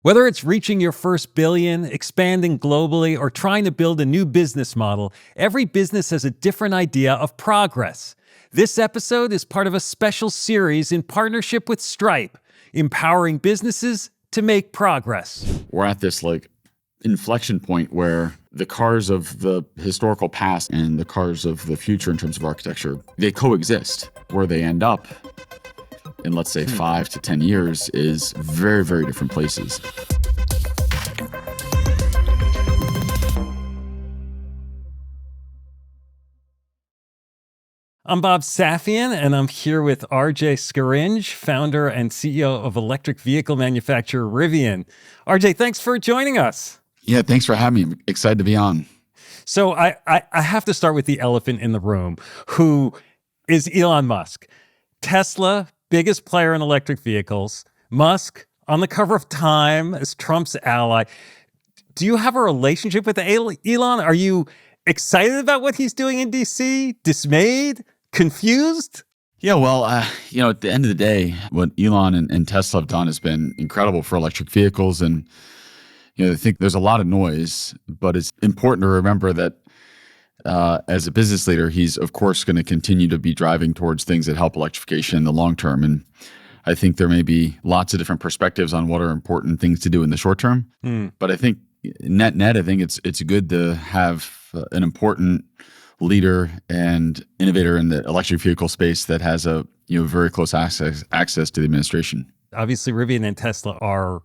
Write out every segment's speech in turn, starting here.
Whether it's reaching your first billion, expanding globally, or trying to build a new business model, every business has a different idea of progress. This episode is part of a special series in partnership with Stripe, empowering businesses to make progress. We're at this inflection point where the cars of the historical past and the cars of the future in terms of architecture, they coexist. Where they end up in, let's say, 5 to 10 years is very, very different places. I'm Bob Safian, and I'm here with RJ Scaringe, founder and CEO of electric vehicle manufacturer Rivian. RJ, thanks for joining us. Yeah, thanks for having me. I'm excited to be on. So I have to start with the elephant in the room, who is Elon Musk. Tesla, biggest player in electric vehicles. Musk, on the cover of Time as Trump's ally. Do you have a relationship with Elon? Are you excited about what he's doing in DC? Dismayed? Confused? Yeah, well, at the end of the day, what Elon and Tesla have done has been incredible for electric vehicles. And, I think there's a lot of noise, but it's important to remember that as a business leader, he's, of course, going to continue to be driving towards things that help electrification in the long term. And I think there may be lots of different perspectives on what are important things to do in the short term. But I think net, I think it's good to have an important leader and innovator in the electric vehicle space that has a very close access to the administration. Obviously, Rivian and Tesla are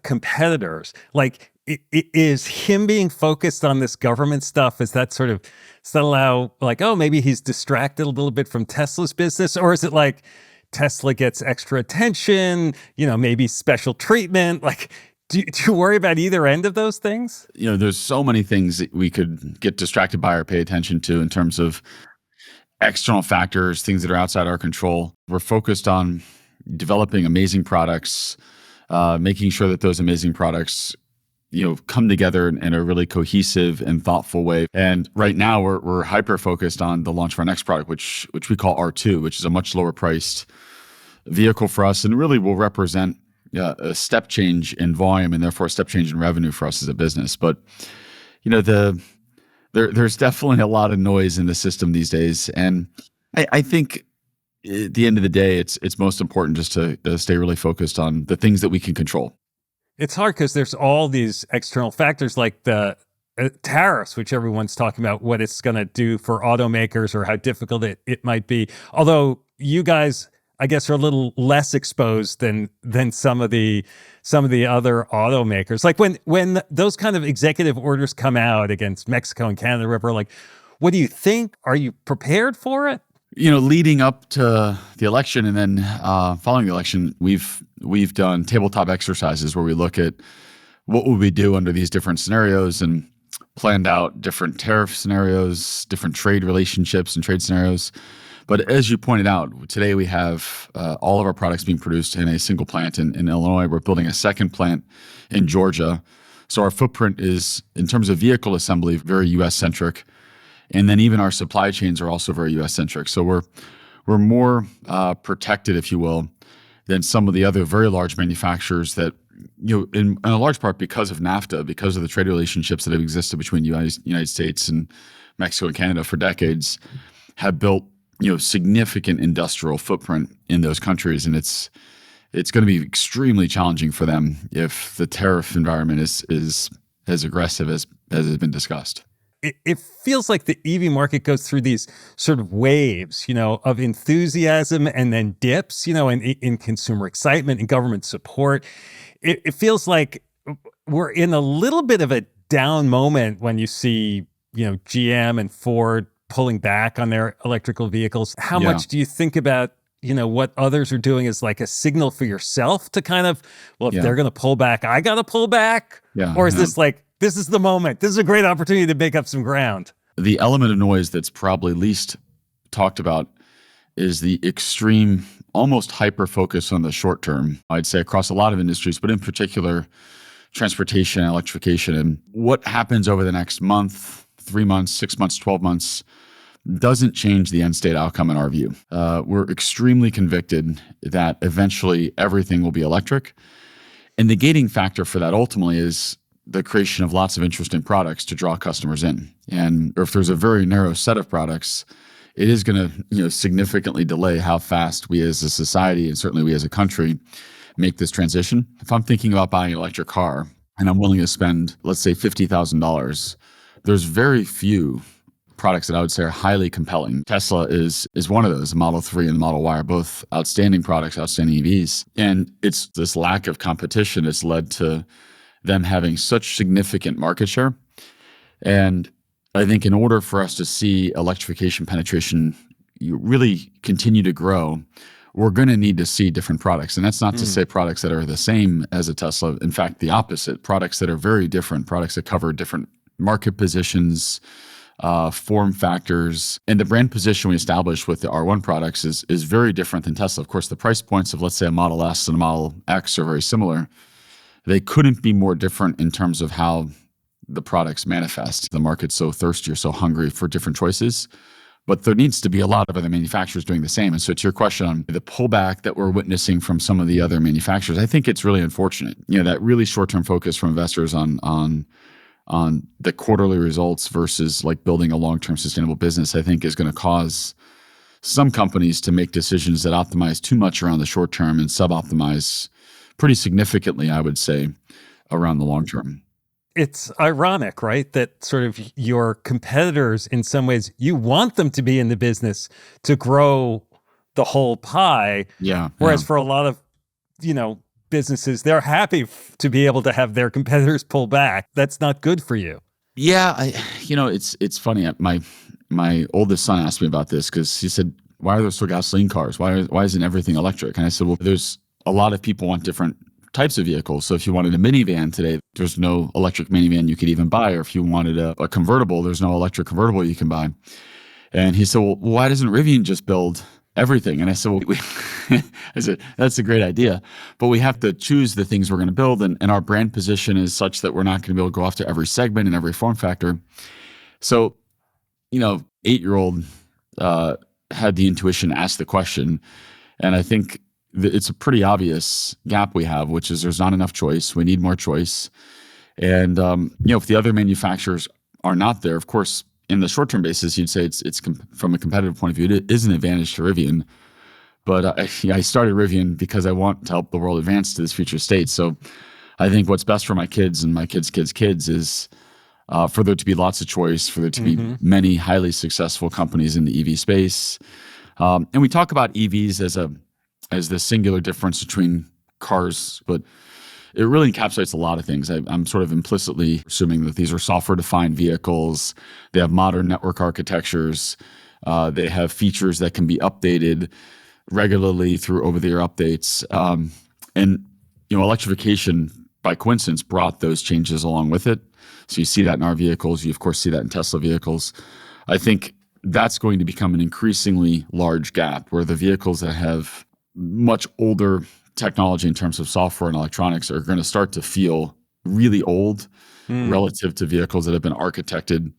competitors. Is him being focused on this government stuff, does that allow maybe he's distracted a little bit from Tesla's business? Or is it like Tesla gets extra attention, maybe special treatment? Do you worry about either end of those things? There's so many things that we could get distracted by or pay attention to in terms of external factors, things that are outside our control. We're focused on developing amazing products, making sure that those amazing products, come together in a really cohesive and thoughtful way. And right now we're hyper focused on the launch of our next product, which we call R2, which is a much lower priced vehicle for us and really will represent a step change in volume and therefore a step change in revenue for us as a business. But there's definitely a lot of noise in the system these days, and I think at the end of the day, it's most important just to stay really focused on the things that we can control. It's hard because there's all these external factors like the tariffs, which everyone's talking about what it's going to do for automakers or how difficult it might be. Although you guys, I guess, are a little less exposed than some of the other automakers. Like when those kind of executive orders come out against Mexico and Canada, what do you think? Are you prepared for it? Leading up to the election and then following the election, we've done tabletop exercises where we look at what would we do under these different scenarios and planned out different tariff scenarios, different trade relationships and trade scenarios. But as you pointed out, today we have all of our products being produced in a single plant in Illinois. We're building a second plant in Georgia. So our footprint is, in terms of vehicle assembly, very U.S.-centric. And then even our supply chains are also very U.S.-centric. So we're more protected, if you will, than some of the other very large manufacturers that, in a large part because of NAFTA, because of the trade relationships that have existed between the United States and Mexico and Canada for decades, have built significant industrial footprint in those countries. And it's going to be extremely challenging for them if the tariff environment is as aggressive as has been discussed. It feels like the EV market goes through these sort of waves, of enthusiasm and then dips, in consumer excitement and government support. It feels like we're in a little bit of a down moment when you see, GM and Ford pulling back on their electrical vehicles. How much do you think about, what others are doing as like a signal for yourself to kind of, if they're going to pull back, I got to pull back? Or is this this is the moment. This is a great opportunity to make up some ground? The element of noise that's probably least talked about is the extreme, almost hyper focus on the short term, I'd say across a lot of industries, but in particular, transportation and electrification. And what happens over the next month, 3 months, 6 months, 12 months doesn't change the end state outcome in our view. We're extremely convicted that eventually everything will be electric. And the gating factor for that ultimately is the creation of lots of interesting products to draw customers in. And if there's a very narrow set of products, it is going to, significantly delay how fast we as a society and certainly we as a country make this transition. If I'm thinking about buying an electric car and I'm willing to spend, let's say, $50,000, there's very few products that I would say are highly compelling. Tesla is one of those. The Model 3 and the Model Y are both outstanding products, outstanding EVs. And it's this lack of competition that's led to them having such significant market share. And I think in order for us to see electrification penetration really continue to grow, we're going to need to see different products. And that's not to say products that are the same as a Tesla. In fact, the opposite, products that are very different, products that cover different market positions, form factors. And the brand position we established with the R1 products is very different than Tesla. Of course, the price points of, let's say, a Model S and a Model X are very similar. They couldn't be more different in terms of how the products manifest. The market's so thirsty or so hungry for different choices. But there needs to be a lot of other manufacturers doing the same. And so to your question on the pullback that we're witnessing from some of the other manufacturers, I think it's really unfortunate. That really short-term focus from investors on the quarterly results versus like building a long-term sustainable business, I think is going to cause some companies to make decisions that optimize too much around the short term and sub-optimize pretty significantly, I would say, around the long term. It's ironic, right? That sort of your competitors, in some ways, you want them to be in the business to grow the whole pie. Yeah. Whereas for a lot of, businesses, they're happy to be able to have their competitors pull back. That's not good for you. Yeah. It's funny. My oldest son asked me about this because he said, why are there still gasoline cars? Why isn't everything electric? And I said, well, there's a lot of people want different types of vehicles. So if you wanted a minivan today, there's no electric minivan you could even buy. Or if you wanted a convertible, there's no electric convertible you can buy. And he said, well, why doesn't Rivian just build everything? And I said, well, I said, that's a great idea, but we have to choose the things we're going to build. And our brand position is such that we're not going to be able to go after every segment and every form factor. So, 8-year-old had the intuition to ask the question. And I think it's a pretty obvious gap we have, which is there's not enough choice. We need more choice. And, if the other manufacturers are not there, of course, in the short-term basis, you'd say it's from a competitive point of view, it is an advantage to Rivian. But I started Rivian because I want to help the world advance to this future state. So I think what's best for my kids and my kids' kids is for there to be lots of choice, for there to be many highly successful companies in the EV space. And we talk about EVs as the singular difference between cars, but it really encapsulates a lot of things. I'm sort of implicitly assuming that these are software-defined vehicles. They have modern network architectures. They have features that can be updated regularly through over-the-air updates. And electrification, by coincidence, brought those changes along with it. So you see that in our vehicles. You, of course, see that in Tesla vehicles. I think that's going to become an increasingly large gap where the vehicles that have much older technology in terms of software and electronics are going to start to feel really old relative to vehicles that have been architected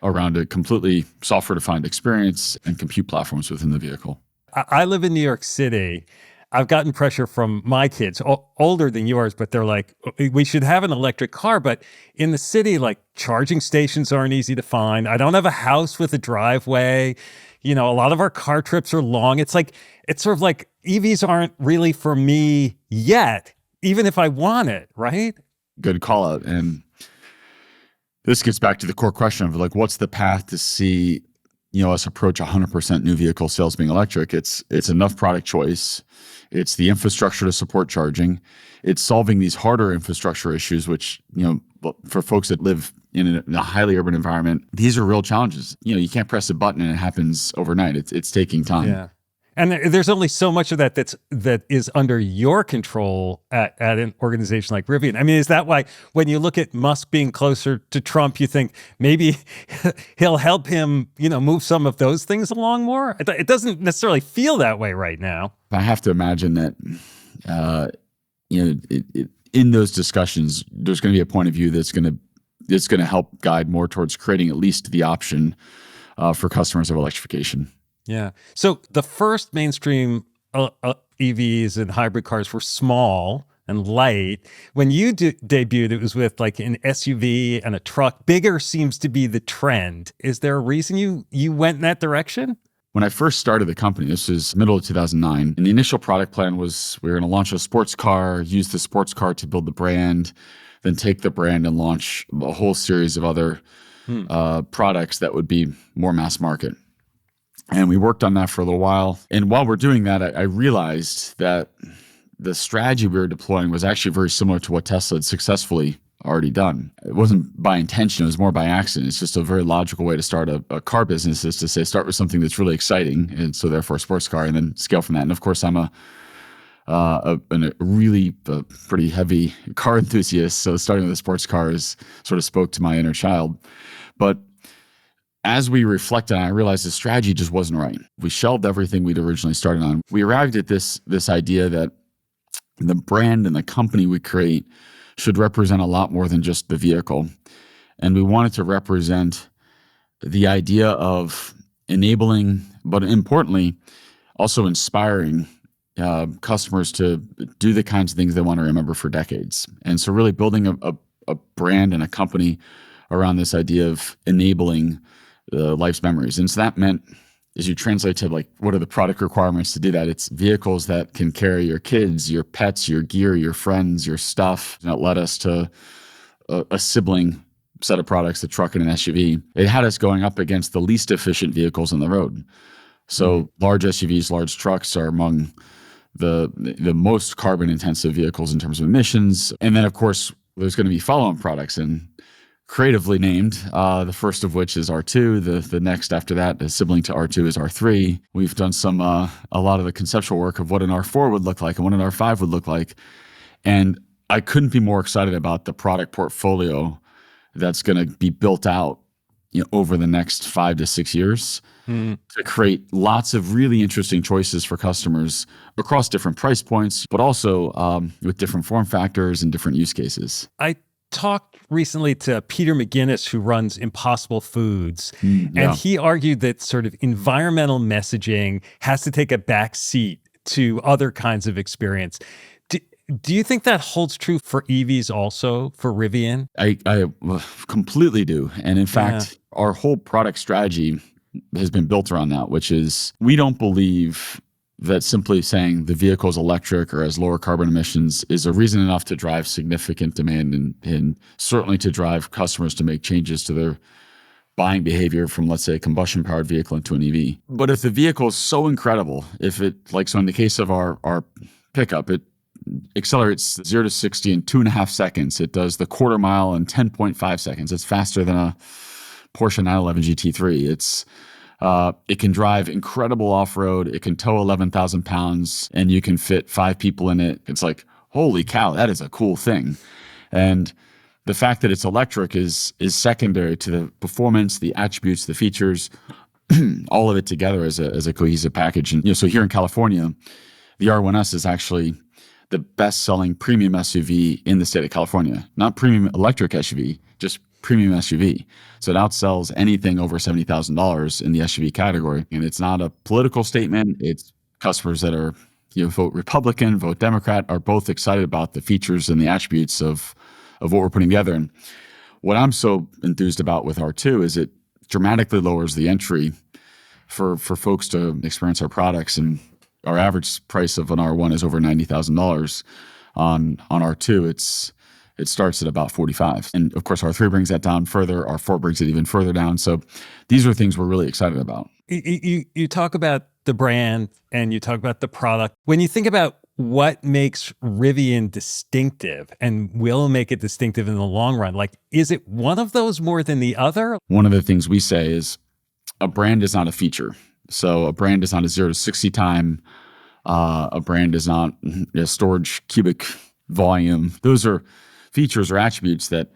around a completely software-defined experience and compute platforms within the vehicle. I live in New York City. I've gotten pressure from my kids, older than yours, but they're like, we should have an electric car. But in the city, like charging stations aren't easy to find. I don't have a house with a driveway. A lot of our car trips are long. It's sort of like EVs aren't really for me yet, even if I want it, right? Good call out. And this gets back to the core question of like, what's the path to see, us approach 100% new vehicle sales being electric? It's enough product choice. It's the infrastructure to support charging. It's solving these harder infrastructure issues, which, for folks that live in a highly urban environment, these are real challenges. You can't press a button and it happens overnight. It's taking time. Yeah. And there's only so much of that is under your control at an organization like Rivian. I mean, is that why when you look at Musk being closer to Trump, you think maybe he'll help him, move some of those things along more? It doesn't necessarily feel that way right now. I have to imagine that, in those discussions, there's going to be a point of view that's going to help guide more towards creating at least the option for customers of electrification. Yeah. So the first mainstream EVs and hybrid cars were small, and light. When you debuted, it was with like an SUV and a truck. Bigger seems to be the trend. Is there a reason you went in that direction? When I first started the company, this was middle of 2009, and the initial product plan was we were going to launch a sports car, use the sports car to build the brand, then take the brand and launch a whole series of other products that would be more mass market. And we worked on that for a little while. And while we're doing that, I realized that the strategy we were deploying was actually very similar to what Tesla had successfully already done. It wasn't by intention, it was more by accident. It's just a very logical way to start a car business, is to say, start with something that's really exciting, and so therefore a sports car, and then scale from that. And of course, I'm a really pretty heavy car enthusiast, so starting with a sports car sort of spoke to my inner child. But as we reflected on it, I realized the strategy just wasn't right. We shelved everything we'd originally started on. We arrived at this idea that the brand and the company we create should represent a lot more than just the vehicle. And we wanted to represent the idea of enabling, but importantly, also inspiring customers to do the kinds of things they want to remember for decades. And so really building a brand and a company around this idea of enabling life's memories. And so that meant, as you translate to like, what are the product requirements to do that? It's vehicles that can carry your kids, your pets, your gear, your friends, your stuff. And that led us to a sibling set of products, the truck and an SUV. It had us going up against the least efficient vehicles on the road. So large SUVs, large trucks are among the most carbon intensive vehicles in terms of emissions. And then of course, there's going to be follow-on products, and creatively named, the first of which is R2. The next after that, the sibling to R2, is R3. We've done a lot of the conceptual work of what an R4 would look like and what an R5 would look like. And I couldn't be more excited about the product portfolio that's going to be built out, over the next 5 to 6 years to create lots of really interesting choices for customers across different price points, but also with different form factors and different use cases. I talked recently to Peter McGinnis, who runs Impossible Foods, and he argued that sort of environmental messaging has to take a back seat to other kinds of experience. Do you think that holds true for EVs also, for Rivian? I completely do. And in fact, our whole product strategy has been built around that, which is we don't believe that simply saying the vehicle is electric or has lower carbon emissions is a reason enough to drive significant demand and certainly to drive customers to make changes to their buying behavior from, let's say, a combustion-powered vehicle into an EV. But if the vehicle is so incredible, if it, like so in the case of our pickup, it accelerates 0 to 60 in 2.5 seconds. It does the quarter mile in 10.5 seconds. It's faster than a Porsche 911 GT3. It can drive incredible off-road. It can tow 11,000 pounds, and you can fit 5 people in it. It's like, holy cow, that is a cool thing. And the fact that it's electric is secondary to the performance, the attributes, the features, all of it together as a cohesive package. And so here in California, the R1S is actually the best-selling premium SUV in the state of California. Not premium electric SUV, just premium SUV. So it outsells anything over $70,000 in the SUV category. And it's not a political statement. It's customers that are, vote Republican, vote Democrat, are both excited about the features and the attributes of what we're putting together. And what I'm so enthused about with R2 is it dramatically lowers the entry for folks to experience our products. And our average price of an R1 is over $90,000. On R2, it starts at about 45. And of course, R3 brings that down further. R4 brings it even further down. So these are things we're really excited about. You talk about the brand and you talk about the product. When you think about what makes Rivian distinctive and will make it distinctive in the long run, like, is it one of those more than the other? One of the things we say is a brand is not a feature. So a brand is not a 0 to 60 time. A brand is not a storage cubic volume. Those are features or attributes that,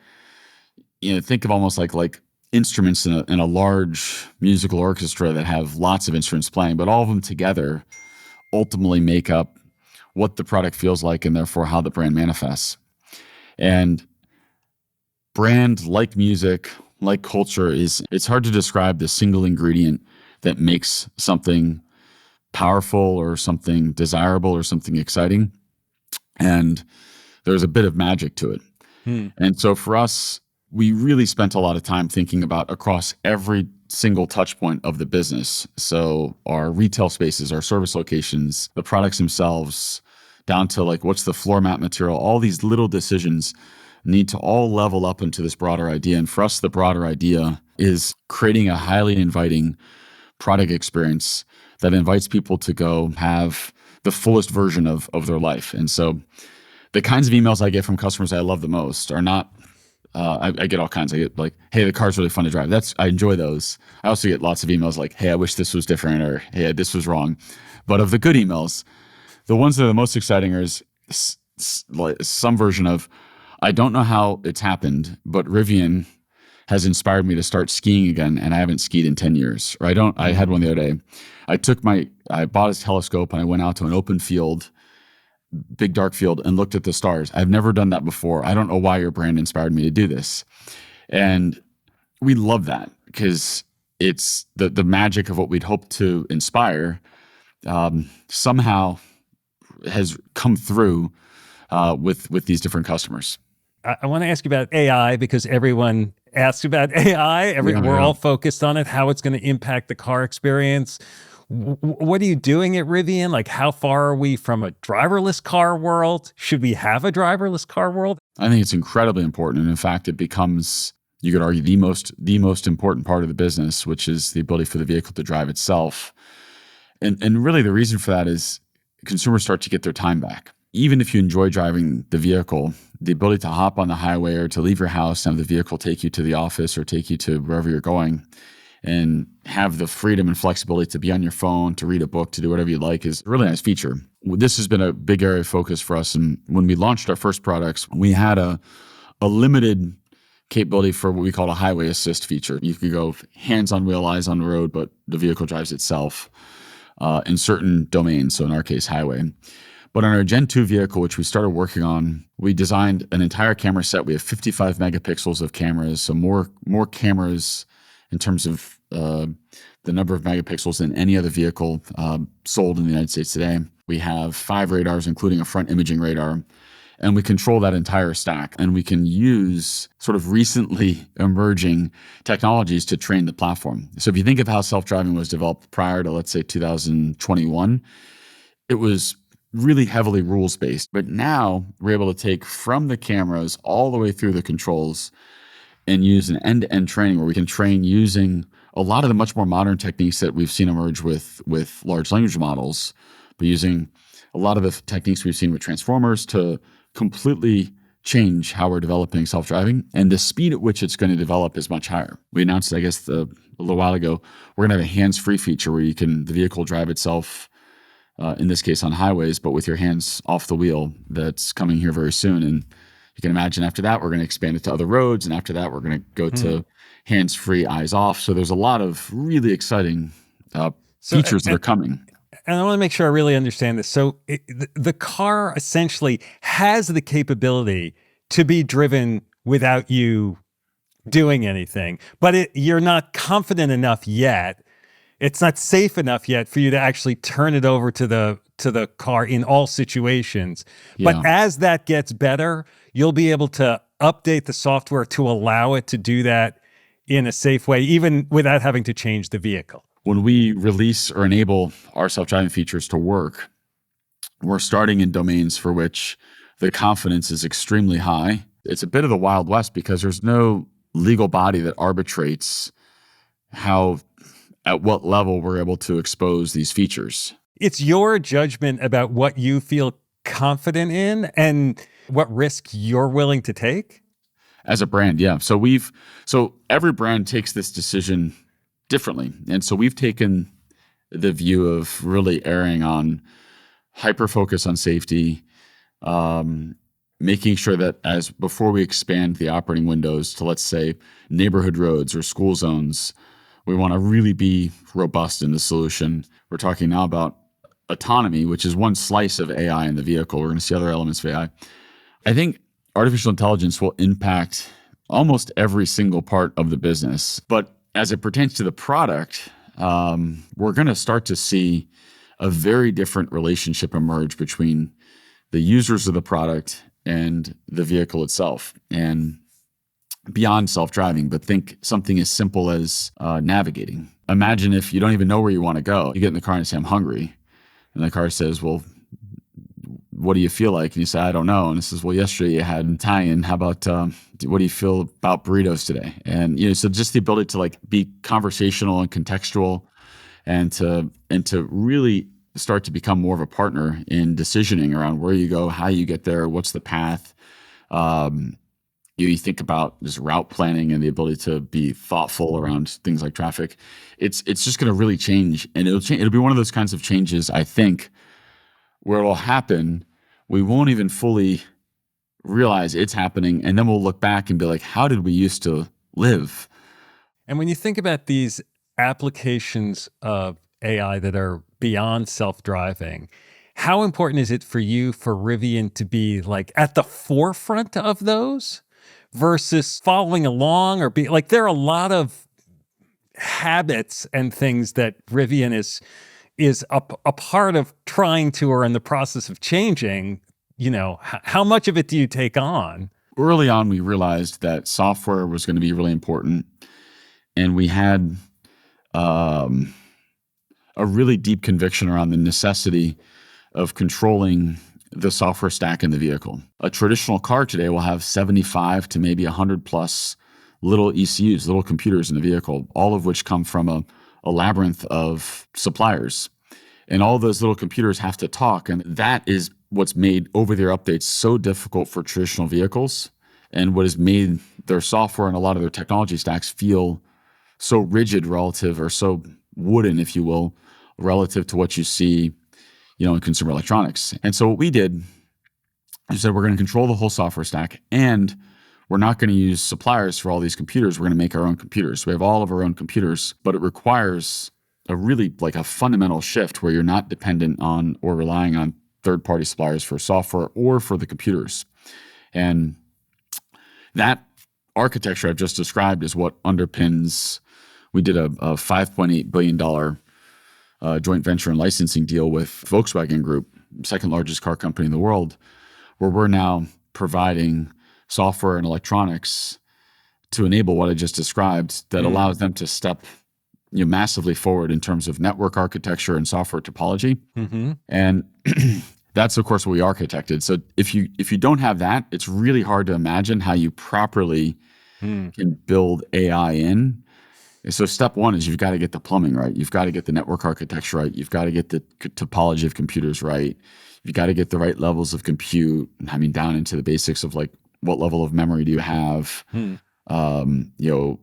think of almost like instruments in a large musical orchestra that have lots of instruments playing, but all of them together ultimately make up what the product feels like and therefore how the brand manifests. And brand, like music, like culture, it's hard to describe the single ingredient that makes something powerful or something desirable or something exciting. And there's a bit of magic to it. And so for us, we really spent a lot of time thinking about across every single touch point of the business. So our retail spaces, our service locations, the products themselves, down to like what's the floor mat material, all these little decisions need to all level up into this broader idea. And for us, the broader idea is creating a highly inviting product experience that invites people to go have the fullest version of their life. And so the kinds of emails I get from customers I love the most are not, I get all kinds. I get like, hey, the car's really fun to drive. I enjoy those. I also get lots of emails like, hey, I wish this was different, or hey, this was wrong. But of the good emails, the ones that are the most exciting are like some version of, I don't know how it's happened, but Rivian has inspired me to start skiing again, and I haven't skied in 10 years. Or I had one the other day. I bought a telescope and I went out to an open field, big dark field, and looked at the stars. I've never done that before. I don't know why your brand inspired me to do this. And we love that because it's the magic of what we'd hoped to inspire somehow has come through with these different customers. I want to ask you about AI because everyone asks about AI. We're all focused on it, how it's going to impact the car experience. What are you doing at Rivian? Like, how far are we from a driverless car world? Should we have a driverless car world? I think it's incredibly important. And in fact, it becomes, you could argue, the most important part of the business, which is the ability for the vehicle to drive itself. And really the reason for that is consumers start to get their time back. Even if you enjoy driving the vehicle, the ability to hop on the highway or to leave your house and have the vehicle take you to the office or take you to wherever you're going and have the freedom and flexibility to be on your phone, to read a book, to do whatever you like is a really nice feature. This has been a big area of focus for us. And when we launched our first products, we had a limited capability for what we call a highway assist feature. You could go hands on wheel, eyes on the road, but the vehicle drives itself in certain domains. So in our case, highway. But on our Gen 2 vehicle, which we started working on, we designed an entire camera set. We have 55 megapixels of cameras, so more cameras in terms of the number of megapixels than any other vehicle sold in the United States today. We have 5 radars, including a front imaging radar, and we control that entire stack. And we can use sort of recently emerging technologies to train the platform. So if you think of how self-driving was developed prior to, let's say, 2021, it was really heavily rules-based. But now we're able to take from the cameras all the way through the controls and use an end-to-end training where we can train using a lot of the much more modern techniques that we've seen emerge with large language models, but using a lot of the techniques we've seen with transformers to completely change how we're developing self-driving. And the speed at which it's going to develop is much higher. We announced, I guess, a little while ago, we're going to have a hands-free feature where the vehicle drive itself, in this case on highways, but with your hands off the wheel. That's coming here very soon. And you can imagine after that, we're going to expand it to other roads. And after that, we're going to go to hands-free, eyes off. So there's a lot of really exciting features that are coming. And I want to make sure I really understand this. So the car essentially has the capability to be driven without you doing anything, but you're not confident enough yet. It's not safe enough yet for you to actually turn it over to the car in all situations. Yeah. But as that gets better, you'll be able to update the software to allow it to do that in a safe way, even without having to change the vehicle. When we release or enable our self-driving features to work, we're starting in domains for which the confidence is extremely high. It's a bit of the Wild West because there's no legal body that arbitrates at what level we're able to expose these features. It's your judgment about what you feel confident in and what risk you're willing to take? As a brand, yeah. So every brand takes this decision differently. And so we've taken the view of really erring on hyper focus on safety, making sure that before we expand the operating windows to, let's say, neighborhood roads or school zones, we want to really be robust in the solution. We're talking now about autonomy, which is one slice of AI in the vehicle. We're going to see other elements of AI. I think artificial intelligence will impact almost every single part of the business. But as it pertains to the product, we're going to start to see a very different relationship emerge between the users of the product and the vehicle itself. And beyond self-driving, but think something as simple as navigating. Imagine if you don't even know where you want to go. You get in the car and say, I'm hungry. And the car says, well, what do you feel like? And you say, I don't know. And it says, well, yesterday you had Italian. How about, what do you feel about burritos today? And, so just the ability to like be conversational and contextual and to really start to become more of a partner in decisioning around where you go, how you get there, what's the path. You think about just route planning and the ability to be thoughtful around things like traffic. It's just going to really change, and it'll be one of those kinds of changes, I think, where it'll happen. We won't even fully realize it's happening, and then we'll look back and be like, how did we used to live? And when you think about these applications of AI that are beyond self-driving, how important is it for you, for Rivian, to be like at the forefront of those versus following along, or be like, there are a lot of habits and things that Rivian is a part of trying to, or in the process of changing. How much of it do you take on? Early on, we realized that software was going to be really important, and we had a really deep conviction around the necessity of controlling the software stack in the vehicle. A traditional car today will have 75 to maybe 100 plus little ECUs, little computers in the vehicle, all of which come from a labyrinth of suppliers. And all those little computers have to talk. And that is what's made over-the-air updates so difficult for traditional vehicles, and what has made their software and a lot of their technology stacks feel so rigid relative, or so wooden, if you will, relative to what you see in consumer electronics. And so what we did is said, we're going to control the whole software stack, and we're not going to use suppliers for all these computers. We're going to make our own computers. So we have all of our own computers, but it requires a really like a fundamental shift where you're not dependent on or relying on third-party suppliers for software or for the computers. And that architecture I've just described is what underpins. We did a $5.8 billion joint venture and licensing deal with Volkswagen Group, second largest car company in the world, where we're now providing software and electronics to enable what I just described that allows them to step massively forward in terms of network architecture and software topology. Mm-hmm. And that's, of course, what we architected. So if you don't have that, it's really hard to imagine how you properly can build AI in. So step one is you've got to get the plumbing right. You've got to get the network architecture right. You've got to get the topology of computers right. You've got to get the right levels of compute, down into the basics of like what level of memory do you have, what's your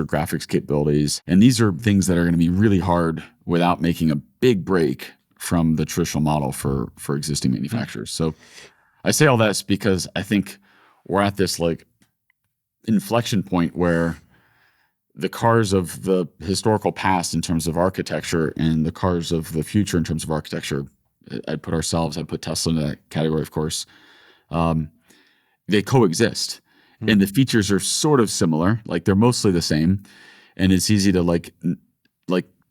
graphics capabilities. And these are things that are going to be really hard without making a big break from the traditional model for existing manufacturers. So I say all this because I think we're at this like inflection point where the cars of the historical past in terms of architecture and the cars of the future in terms of architecture, I'd put Tesla into that category, of course, they coexist. And the features are sort of similar, like they're mostly the same. And it's easy to like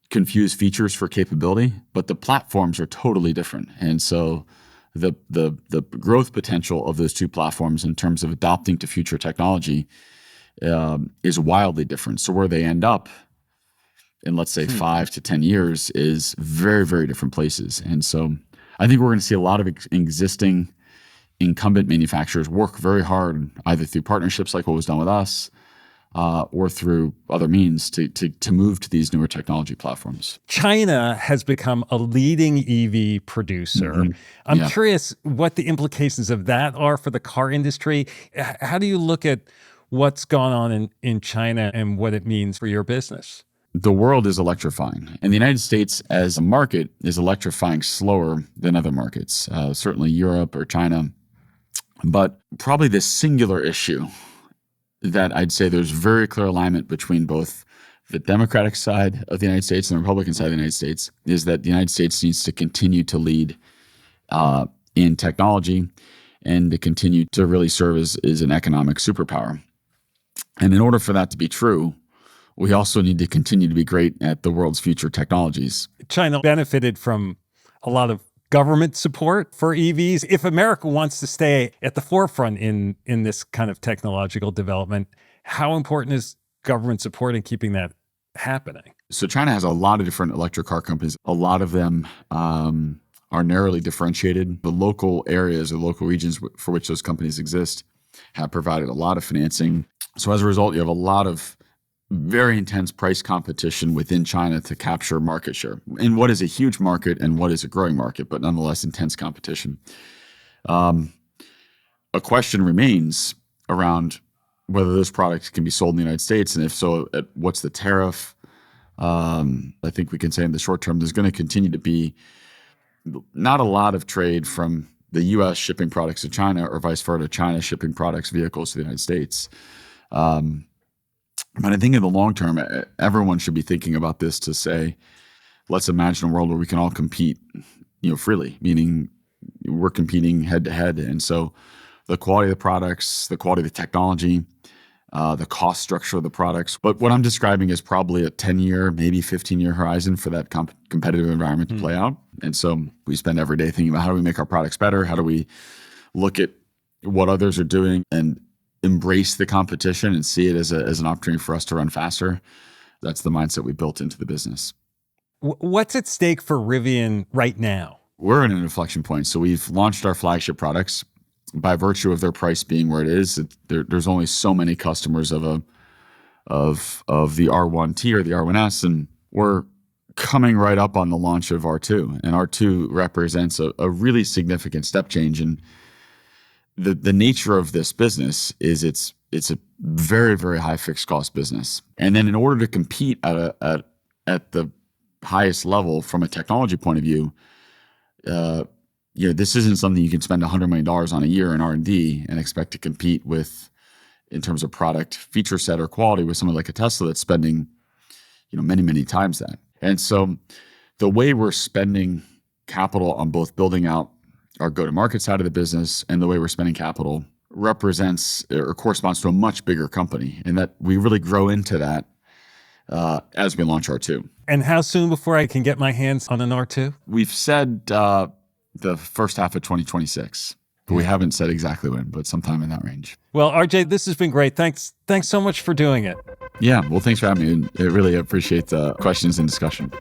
confuse features for capability, but the platforms are totally different. And so the growth potential of those two platforms in terms of adopting to future technology is wildly different. So where they end up in, let's say, 5 to 10 years is very, very different places. And so I think we're going to see a lot of existing incumbent manufacturers work very hard, either through partnerships like what was done with us, or through other means to move to these newer technology platforms. China has become a leading EV producer. Mm-hmm. I'm curious what the implications of that are for the car industry. How do you look at what's gone on in China and what it means for your business? The world is electrifying, and the United States as a market is electrifying slower than other markets, certainly Europe or China. But probably the singular issue that I'd say there's very clear alignment between both the Democratic side of the United States and the Republican side of the United States is that the United States needs to continue to lead in technology and to continue to really serve as an economic superpower. And in order for that to be true, we also need to continue to be great at the world's future technologies. China benefited from a lot of government support for EVs? If America wants to stay at the forefront in this kind of technological development, how important is government support in keeping that happening? So China has a lot of different electric car companies. A lot of them are narrowly differentiated. The local areas or local regions for which those companies exist have provided a lot of financing. So as a result, you have a lot of very intense price competition within China to capture market share in what is a huge market and what is a growing market, but nonetheless intense competition. A question remains around whether those products can be sold in the United States, and if so, what's the tariff? I think we can say in the short term, there's going to continue to be not a lot of trade from the U.S. shipping products to China or vice versa, China shipping products, vehicles to the United States. But I think in the long term, everyone should be thinking about this to say, let's imagine a world where we can all compete, freely, meaning we're competing head to head. And so the quality of the products, the quality of the technology, the cost structure of the products. But what I'm describing is probably a 10-year, maybe 15-year horizon for that competitive environment to play out. And so we spend every day thinking about how do we make our products better? How do we look at what others are doing and embrace the competition and see it as an opportunity for us to run faster? That's the mindset we built into the business. What's at stake for Rivian right now? We're in an inflection point. So we've launched our flagship products. By virtue of their price being where it is, there's only so many customers of the R1T or the R1S, and we're coming right up on the launch of R2. And R2 represents a really significant step change. And the nature of this business is it's a very, very high fixed cost business. And then in order to compete at the highest level from a technology point of view, this isn't something you can spend $100 million on a year in R&D and expect to compete with in terms of product feature set or quality with someone like a Tesla that's spending, many, many times that. And so the way we're spending capital on both building out our go-to-market side of the business and the way we're spending capital represents or corresponds to a much bigger company, and that we really grow into that as we launch R2. And how soon before I can get my hands on an R2? We've said the first half of 2026. But we haven't said exactly when, but sometime in that range. Well, RJ, this has been great. Thanks so much for doing it. Yeah, well, thanks for having me. I really appreciate the questions and discussion.